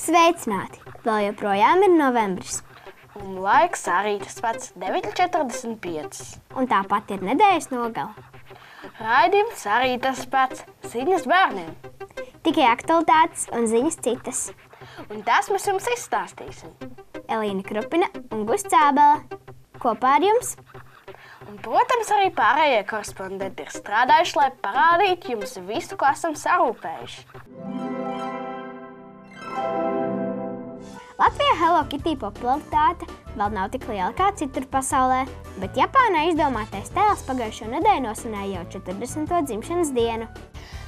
Sveicināti! Vēl joprojām ir novembris. Un laiks arī tas pats 9:45. Un tāpat ir nedēļas nogale. Raidījums arī tas pats ziņas bērniem. Tikai aktualitātes un ziņas citas. Un tas mēs jums izstāstīsim. Elīna Krupina un Gusts Ābele kopā ar jums. Un, protams, arī pārējie korespondenti ir strādājuši, lai parādītu jums visu, ko esam sarūpējuši. Latvijā Hello Kitty popularitāte vēl nav tik liela kā citur pasaulē, bet Japānā izdomātais tēls pagājušo nedēļu nosvinēja jau 40. dzimšanas dienu.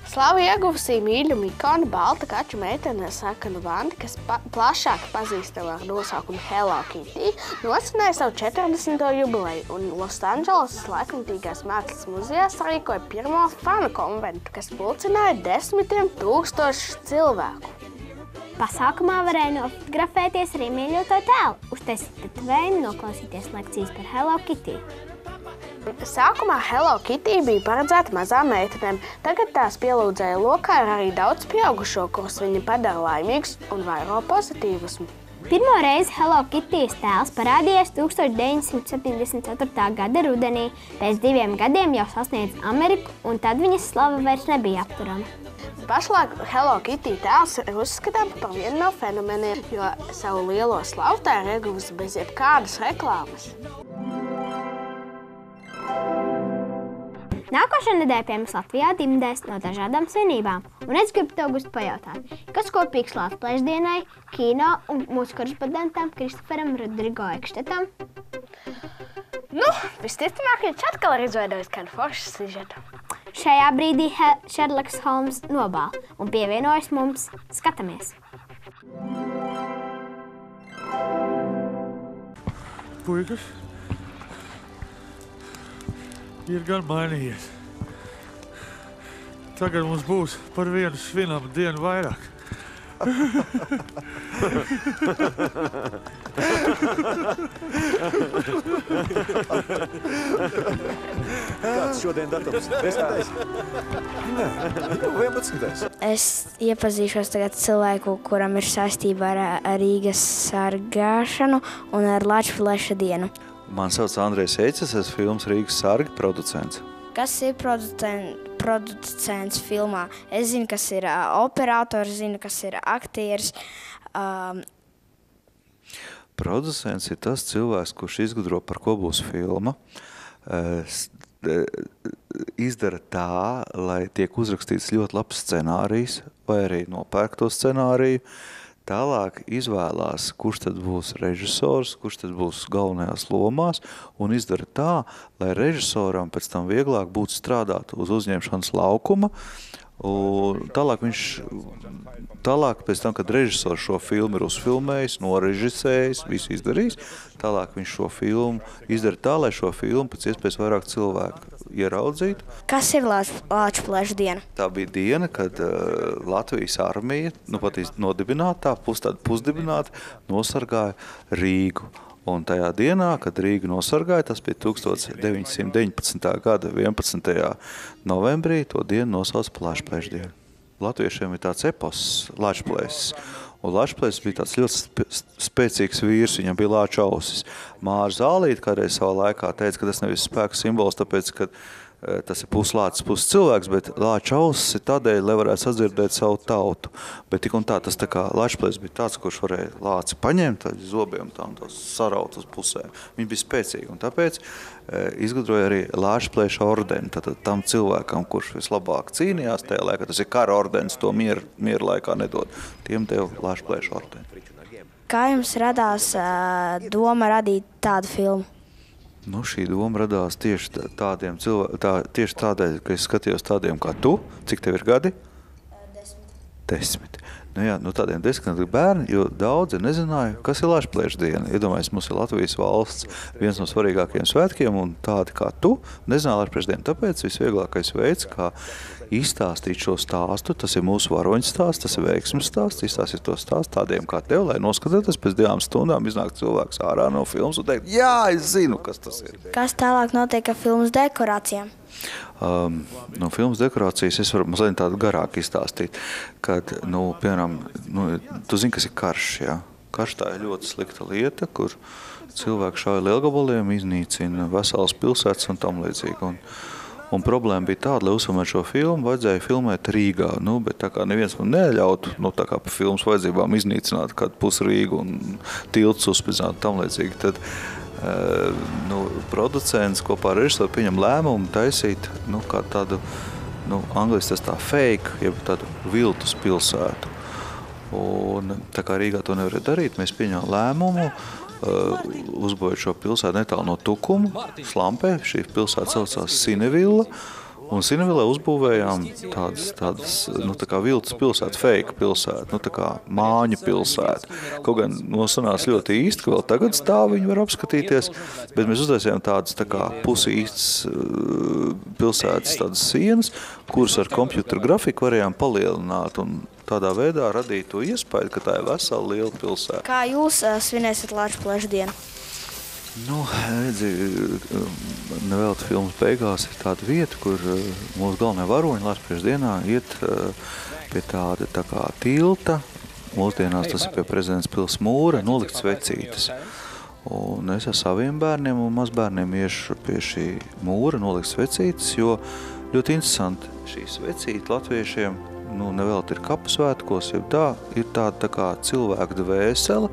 Slavu ieguvusī mīļuma ikona balta kaču meitene Sakana Vandi, kas plašāk pazīstama ar nosaukumu Hello Kitty, nosvinēja savu 40. jubileju un Losandželosas laikmatīgās mākslas muzejā sarīkoja pirmo fanu konventu, kas pulcināja 10 000 cilvēku. Pasākumā varēja nofotografēties arī mīļoto tēlu, uztaisīt tatuējumu, noklausīties lekcijas par Hello Kitty. Sākumā Hello Kitty bija paredzēta mazām meitenēm, tagad tās pielūdzēja lokā ir arī daudz pieaugušo, kurus viņi padara laimīgus un vairo pozitīvusmu. Pirmo reizi Hello Kitty's tēls parādījās 1974. gada rudenī, pēc 2 gadiem jau sasniedza Ameriku, un tad viņas slava vairs nebija apturama. Pašlaik Hello Kitty tēls ir uzskatām par vienu no fenomeniem, jo savu lielo slavu tā ir ieguvusi bez jebkādas reklāmas. Nākošā nedēļa pie mums Latvijā dimdēs no dažādām svinībām, un es gribu tev, Gust, pajautāt, kas kopīgs Latvijas dienai, kino un mūsu korespondentam Kristoferam Rodrigo Ekštetam? Visticamāk, viņš atkal ir izveidojis kādu foršu sižetu. Šajā brīdī Šerloks Holms nobāla un pievienojas mums. Skatāmies! Puikas, ir gan mainījies. Tagad mums būs par vienu svinamu dienu vairāk. Kāds šodien datums? 10. Nē, 11. Es iepazīšos tagad cilvēku, kuram ir saistība ar Rīgas sargāšanu un ar Latvijas dienu. Mani sauc Andrejs Eicis, esmu filmas Rīgas sargi producents. Kas ir producents filmā? Es zinu, kas ir operators, zinu, kas ir aktieris. Producents ir tas cilvēks, kurš izgudro, par ko būs filma. Izdara tā, lai tiek uzrakstīts ļoti labs scenārijs vai arī nopērk to scenāriju. Tālāk izvēlās, kurš tad būs režisors, kurš tad būs galvenajās lomās un izdara tā, lai režisoram pēc tam vieglāk būtu strādāt uz uzņemšanas laukuma. Un tālāk pēc tam, kad režisors šo filmu ir uzfilmējis, norežisējis, visu izdarījis, tālāk viņš šo filmu izdara tā, lai šo filmu pēc iespējas vairāk cilvēku ieraudzītu. Kas ir Latvijas diena? Tā bija diena, kad Latvijas armija, pat nodibināta, pusdibināta, nosargāja Rīgu. Un tajā dienā, kad Rīgu nosargāja, tas bija 1919. gada 11. novembrī, to dienu nosauc par Latvijas dienu. Latviešiem ir tāds epos, Latvijas. Un Latvijas bija tāds ļoti spēcīgs vīrs, viņam bija lāča ausis. Māra Zālīte kādreiz savā laikā teica, ka tas nevis spēka simbols, tāpēc, ka tas ir puslācis, puscilvēks, bet lāča ausis ir tādēļ, lai varētu sadzirdēt savu tautu. Bet tik un tā, tas tā kā Latvijas bija tāds, kurš varēja lāci paņemt ar zobiem un tos saraut uz pusēm. Viņi bija spēcīgi, un tāpēc izgudroja arī Latvijas ordeni. Tātad tam cilvēkam, kurš vislabāk cīnījās tajā laikā, tas ir kara ordenis, to mieru laikā nedod. Tiem deva Latvijas ordeni. Kā jums radās doma radīt tādu filmu? Šī doma radās tieši tādiem tieši tādēļ, ka es skatījos tādiem kā tu. Cik tev ir gadi? 10. Tādiem 10 gadu bērni, jo daudzi nezināja, kas ir Latvijas diena. Iedomājies, mums ir Latvijas valsts viens no svarīgākajiem svētkiem, un tādi kā tu nezināja Latvijas dienu. Tāpēc visvieglākais veids, kā izstāstīt šo stāstu, tas ir mūsu varoņu stāsts, tas ir veiksmes stāsts, izstāstīt to stāstu tādiem kā tev, lai noskatīties pēc 2 stundām iznāk cilvēks ārā no filmas un teikt, jā, es zinu, kas tas ir. Kas tālāk notiek ar filmas dekorācijām? No filmas dekorācijas es varu mazliet tādu garāk izstāstīt, kad, piemēram, tu zini, kas ir karš, jā? Karš tā ir ļoti slikta lieta, kur cilvēki šauja lielgabaliem, iznīcina veselas pilsētas un tam līdzīgi. Un problēma bija tāda, lai uzfilmētu šo filmu, vajadzēja filmēt Rīgā, bet tā kā neviens man neļautu, tā kā pa filmas vajadzībām iznīcināt kādu pusi Rīgu un tiltus uzspridzināt tam līdzīgi, tad producents kopā ar režisoru pieņem lēmumu taisīt, kā tādu, angliski tas tā fake, jeb tādu viltus pilsētu. Un tā kā Rīgā to nevarēja darīt, mēs pieņemam lēmumu, uzbūvēt šo pilsētu netālu no Tukuma, Slampē. Šī pilsēta saucās Sinevilla. Un Sinevillā uzbūvējām tādas tā kā viltus pilsētu, fake pilsētu, tā kā māņu pilsētu. Kaut gan sanāca ļoti īsti, ka vēl tagad stāv viņi var apskatīties, bet mēs uztaisījām tādas tā kā pusi īstas pilsētas tādas sienas, kuras ar kompjuteru grafiku varējām palielināt un tādā veidā radīt to iespēju, ka tā ir vesela liela pilsēta. Kā jūs svinēsiet Latvijas dienu? Redzi, nevēlti filmas beigās ir tāda vieta, kur mūsu galvenā varoņa Latvijas dienā iet pie tāda tā kā tilta. Mūsdienās tas ir pie prezidents pils mūra, nolikt svecītes. Un es ar saviem bērniem un mazbērniem iešu pie šī mūra nolikt svecītes, jo ļoti interesanti šīs svecītes latviešiem, nevēlti ir kapu svētkos, ir tāda tā kā cilvēka dvēsele,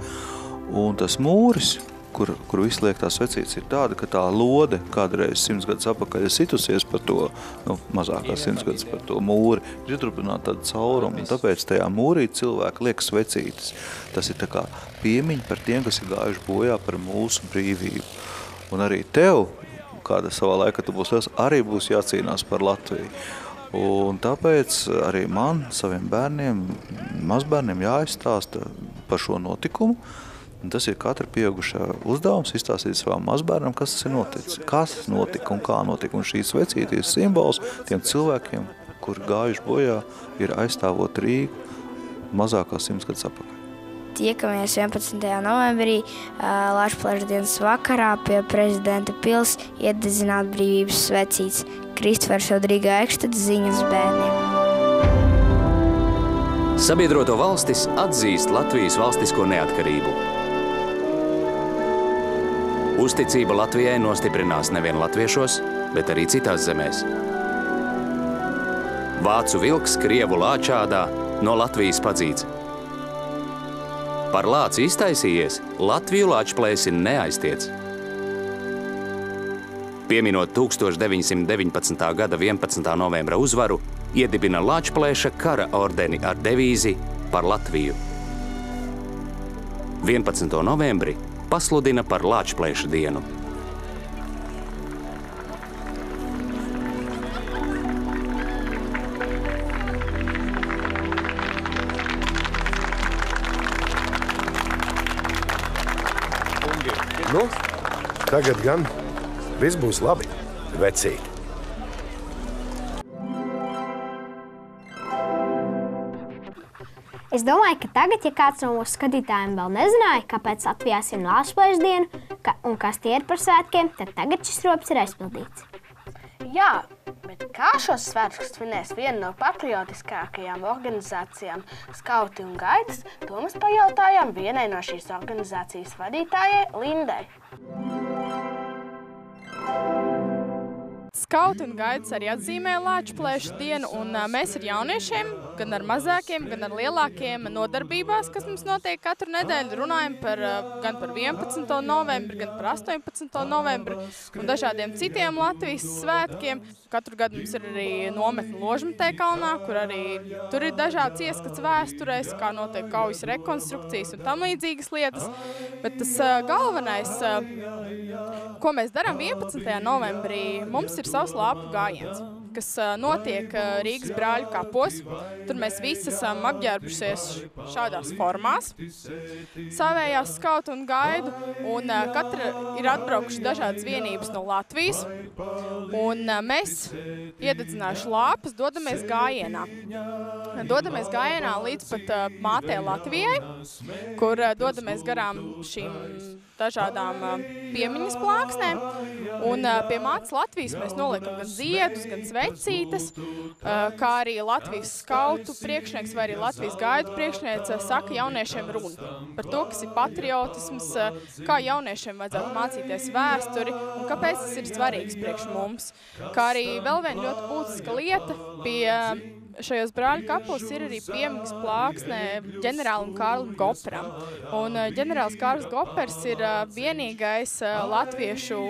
un tas mūris, kur visu liek tās svecītes, ir tāda, ka tā lode kādreiz 100 gadus atpakaļ ir situsies par to, mazākā 100 gadus par to mūri, ir iedrupināta tāda cauruma, un tāpēc tajā mūrī cilvēki liek svecītes. Tas ir tā kā piemiņa par tiem, kas ir gājuši bojā par mūsu brīvību. Un arī tev, kāda savā laikā tu būs liels, arī būs jācīnās par Latviju. Un tāpēc arī man, saviem bērniem, mazbērniem jāizstāsta par šo notikumu. Un tas ir katra pieaugušā uzdevums izstāstīt savam mazbērnam, kas tas ir noticis, kas notika un kā notika. Un šīs svecītes ir simbols tiem cilvēkiem, kuri gājuši bojā, ir aizstāvot Rīgu mazākā 100 gadus atpakaļ. Tiekamies 11. novembrī Latvijas dienas vakarā pie prezidenta pils iededzināt brīvības svecītes. Kristofers Rodrigo Ekštats ziņas bērniem. Sabiedroto valstis atzīst Latvijas valstisko neatkarību. Uzticība Latvijai nostiprinās nevien latviešos, bet arī citās zemēs. Vācu vilks Krievu lāčādā no Latvijas padzīts. Par lāci iztaisījies, Latviju lāčplēsi neaiztiec. Pieminot 1919. gada 11. novembra uzvaru, iedibina Lāčplēša kara ordeni ar devīzi par Latviju. 11. novembri pasludina par Lāčplēša dienu. Tagad gan viss būs labi, vecīt. Es domāju, ka tagad, ja kāds no mūsu skatītājiem vēl nezināja, kāpēc Latvijā svin Latvijas dienu un kas tie ir par svētkiem, tad tagad šis rops ir aizpildīts. Jā, bet kā šos svētkus svinēs viena no patriotiskākajām organizācijām Skauti un Gaitas, to mēs pajautājām vienai no šīs organizācijas vadītājai Lindai. Skauti un Gaitas arī atzīmē Lāčplēša dienu, un mēs ar jauniešiem, gan ar mazākiem, gan ar lielākiem nodarbībās, kas mums notiek katru nedēļu, runājam gan par 11. novembri, gan par 18. novembri un dažādiem citiem Latvijas svētkiem. Katru gadu mums ir arī nometne Ložmetē kalnā, kur arī tur ir dažāds ieskats vēsturēs, kā notiek kaujas rekonstrukcijas un tam līdzīgas lietas. Bet tas galvenais, ko mēs darām 11. novembrī, mums ir savs lāpu gājiens. kas notiek Rīgas brāļu kapos. Tur mēs visi esam apģērbušies šādās formās, savējās skautu un gaidu, un katra ir atbraukuši dažādas vienības no Latvijas, un mēs, iededzinājuši lāpas, dodamies gājienā. Dodamies gājienā līdz pat mātei Latvijai, kur dodamies garām šīm dažādām piemiņas plāksnēm, un pie mātes Latvijas mēs noliekam gan ziedus, gan svecītes, kā arī Latvijas skautu priekšnieks vai arī Latvijas gaidu priekšniece saka jauniešiem runu par to, kas ir patriotisms, kā jauniešiem vajadzētu mācīties vēsturi un kāpēc tas ir svarīgs priekš mums. Kā arī vēl viena ļoti būtiska lieta pie šajos brāļu kapos ir arī piemiņas plāksnē ģenerālim Kārlim Goperam. Un ģenerālis Kārlis Gopers ir vienīgais latviešu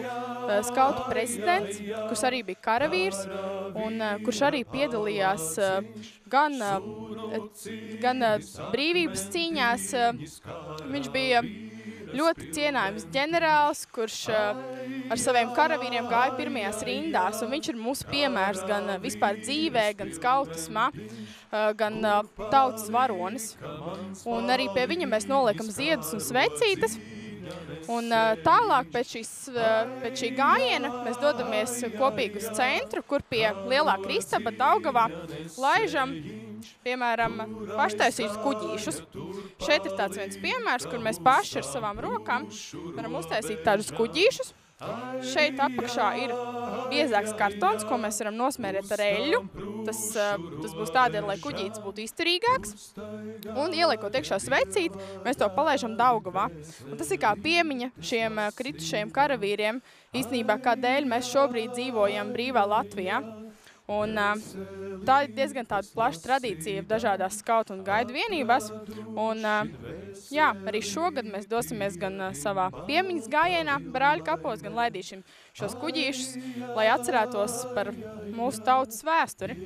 skautu prezidents, kurš arī bija karavīrs un kurš arī piedalījās gan brīvības cīņās. Viņš bija ļoti cienājams ģenerālis, kurš ar saviem karavīriem gāja pirmajās rindās, un viņš ir mūsu piemērs gan vispār dzīvē, gan skautismā, gan tautas varonis. Un arī pie viņa mēs noliekam ziedus un svecītes. Un tālāk pēc šī gājiena mēs dodamies kopīgi uz centru, kur pie Lielā Kristapa Daugavā laižam, piemēram, paštaisītus kuģīšus. Šeit ir tāds viens piemērs, kur mēs paši ar savām rokām varam uztaisīt tādus kuģīšus. Šeit apakšā ir biezāks kartons, ko mēs varam nosmērēt ar eļļu. Tas būs tādēļ, lai kuģītis būtu izturīgāks. Un ieliekot iekšā svecīt, mēs to palaižam Daugavā. Un tas ir kā piemiņa šiem kritušajiem karavīriem, īstenībā kādēļ mēs šobrīd dzīvojam brīvā Latvijā. Un tā ir diezgan tāda plaša tradīcija dažādās skautu un gaidu vienībās. Un jā, arī šogad mēs dosimies gan savā piemiņas gājienā brāļu kapos, gan laidīšim šos kuģīšus, lai atcerētos par mūsu tautas vēsturi.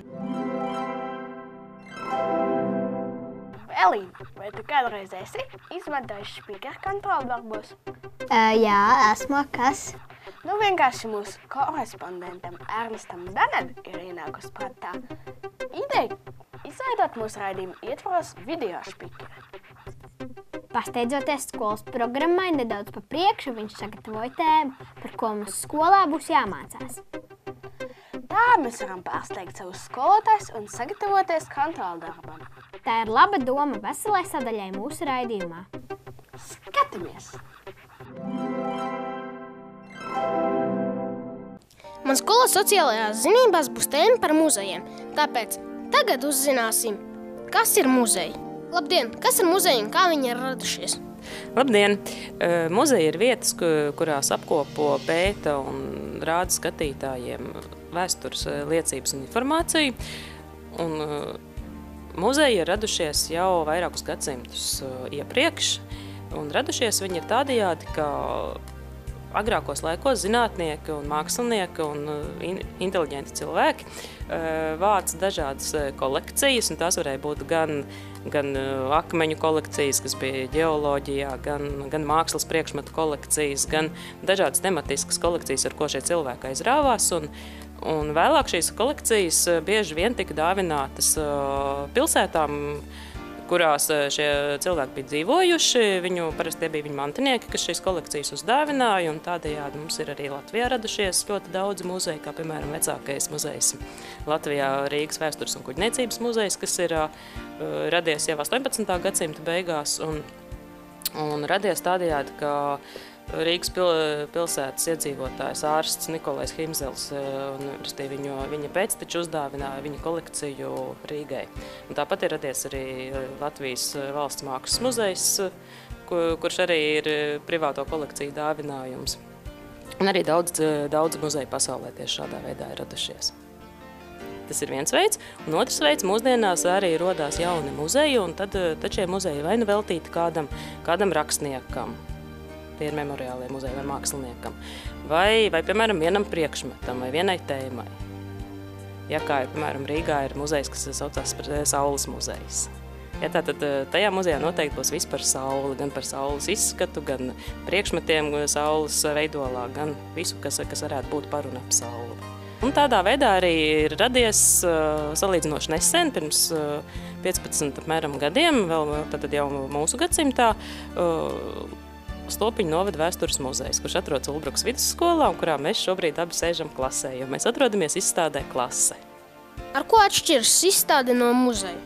Elīna, vai tu kādreiz esi izmantojuši speaker kontroli darbos? Jā, esmu. Kas? Nu, vienkārši mūsu korespondentam Ernestam Danam ir ienākusi prātā ideja izveidot mūsu raidījumu ietvaros video speakeri. Pasteidzoties skolas programmai nedaudz pa priekšu, viņš sagatavoja tēmu, par ko mums skolā būs jāmācās. Tā mēs varam pārsteigt savus skolotājus un sagatavoties kontrolu darbam. Tā ir laba doma veselai sadaļai mūsu raidījumā. Skatāmies! Man skolas sociālajās zinībās būs tēma par muzejiem, tāpēc tagad uzzināsim, kas ir muzeji. Labdien, kas ir muzeji un kā viņi ir radušies? Labdien! Muzeji ir vietas, kurās apkopo, pēta un rāda skatītājiem vēstures liecības un informāciju. Un muzeji ir radušies jau vairākus gadsimtus iepriekš, un radušies viņi ir tādējādi, ka agrākos laikos zinātnieki un mākslinieki un inteliģenti cilvēki vāca dažādas kolekcijas, un tās varēja būt gan akmeņu kolekcijas, kas bija ģeoloģijā, gan mākslas priekšmetu kolekcijas, gan dažādas tematiskas kolekcijas, ar ko šie cilvēki aizrāvās. Un vēlāk šīs kolekcijas bieži vien tika dāvinātas pilsētām, kurās šie cilvēki bija dzīvojuši. Parasti tie bija viņu mantinieki, kas šīs kolekcijas uzdāvināja, un tādējādi mums ir arī Latvijā radušies ļoti daudz muzeju, kā piemēram vecākais muzejs Latvijā Rīgas vēstures un kuģniecības muzejs, kas ir radies jau 18. gadsimta beigās, un radies tādējādi, ka Rīgas pilsētas iedzīvotājs ārsts Nikolais Himzels un viņa pēcteči uzdāvināja viņa kolekciju Rīgai. Un tāpat ir radies arī Latvijas valsts mākslas muzejs, kurš arī ir privāto kolekciju dāvinājums. Un arī daudz muzeju pasaulē tieši šādā veidā ir radušies. Tas ir viens veids, un otrs veids mūsdienās arī rodās jauni muzeji, un tad šie muzeji vai nu veltīti kādam rakstniekam, tie ir memoriālie muzeji vai māksliniekam, vai piemēram, vienam priekšmetam vai vienai tēmai. Ja kā ir, piemēram, Rīgā ir muzejs, kas saucās par Saules muzejs. Ja, tātad tajā muzejā noteikti būs viss par sauli, gan par saules izskatu, gan priekšmetiem saules veidolā, gan visu, kas varētu būt par un ap sauli. Un tādā veidā arī ir radies salīdzinoši nesen, pirms 15 apmēram gadiem, vēl tad jau mūsu gadsimtā, Stopiņu novada vēstures muzejs, kurš atrodas Ulbrukas vidusskolā un kurā mēs šobrīd abi sēžam klasē, jo mēs atrodamies izstādē klase. Ar ko atšķiras izstāde no muzeja?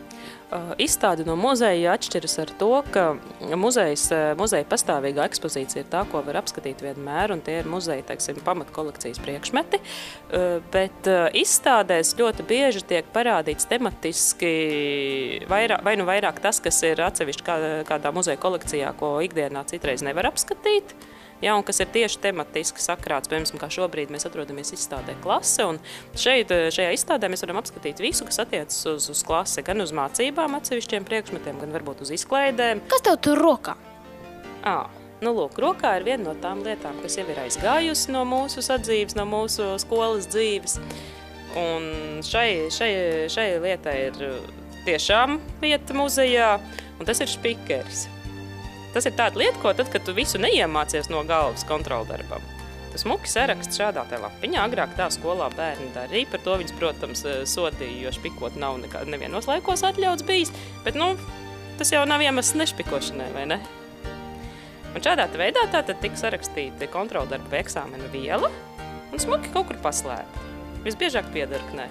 Izstāde no muzeja atšķiras ar to, ka muzeja pastāvīgā ekspozīcija ir tā, ko var apskatīt vienmēr, un tie ir muzeja, teiksim, pamatkolekcijas priekšmeti, bet izstādēs ļoti bieži tiek parādīts tematiski vai nu vairāk tas, kas ir atsevišķi kādā muzeja kolekcijā, ko ikdienā citreiz nevar apskatīt, ja, un kas ir tieši tematiski sakrāts. Piemēram, kā šobrīd mēs atrodamies izstādē klase, un šajā izstādē mēs varam apskatīt visu, kas attiecas uz klasi, gan uz mācībām atsevišķiem priekšmetiem, gan varbūt uz izklaidēm. Kas tev tur rokā? Nu, lūk, rokā ir viena no tām lietām, kas jau ir aizgājusi no mūsu sadzīves, no mūsu skolas dzīves. Un šai lietai ir tiešām vieta muzejā, un tas ir špikeris. Tas ir tāda lieta, ko tad, kad tu visu neiemācies no galvas kontroldarbam. Tu smuki saraksts šādā te lapiņā. Agrāk tā skolā bērni darīja, par to viņas, protams, sodīja, jo špikot nav nevienos laikos atļauts bijis, bet, nu, tas jau nav iemesls nešpikošanai, vai ne? Un šādā veidā tātad tika sarakstīta kontroldarba vai eksāmena viela un smuki kaut kur paslēpta. Visbiežāk piedarknē.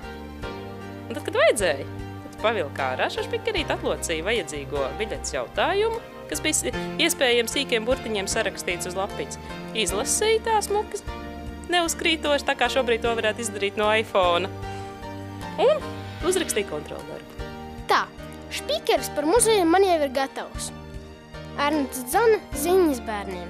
Un tad, kad vajadzēja, tad pavilka ārā šo špikerīt, atlocīja vajadzīgo biļetes jautājumu, kas bija iespējams sīkiem burtiņiem sarakstīts uz lapiņas. Izlasīja tā smukas, neuzkrītoši, tā kā šobrīd to varētu izdarīt no iPhone. Un uzrakstīja kontroldarbu. Tā, špikeris par muzeju man jau ir gatavs. Ernsts Zana ziņas bērniem.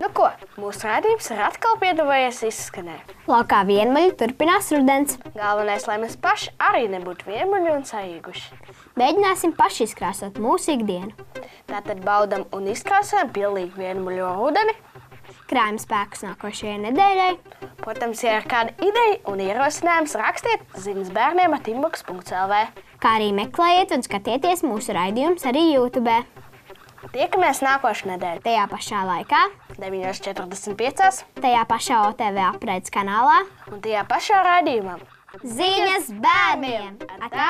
Nu ko, mūsu raidījums ir atkal pietuvojies izskanē. Laukā vienmuļi turpinās rudens. Galvenais, lai mēs paši arī nebūtu vienmuļi un saīguši. Mēģināsim paši izkrāsot mūsu ikdienu. Tātad baudam un izkrāsojam pilnīgi vienmuļo rudeni. Krājam spēkus nākošajai nedēļai. Protams, ja ir kāda ideja un ierosinājums, rakstiet ziņas bērniem @inbox.lv. Kā arī meklējiet un skatieties mūsu raidījumus arī YouTube. Tiekamies nākošu nedēļu. Tajā pašā laikā. 9:45. Tajā pašā OTV apraides kanālā. Un tajā pašā raidījumā. Ziņas bērniem! Atā!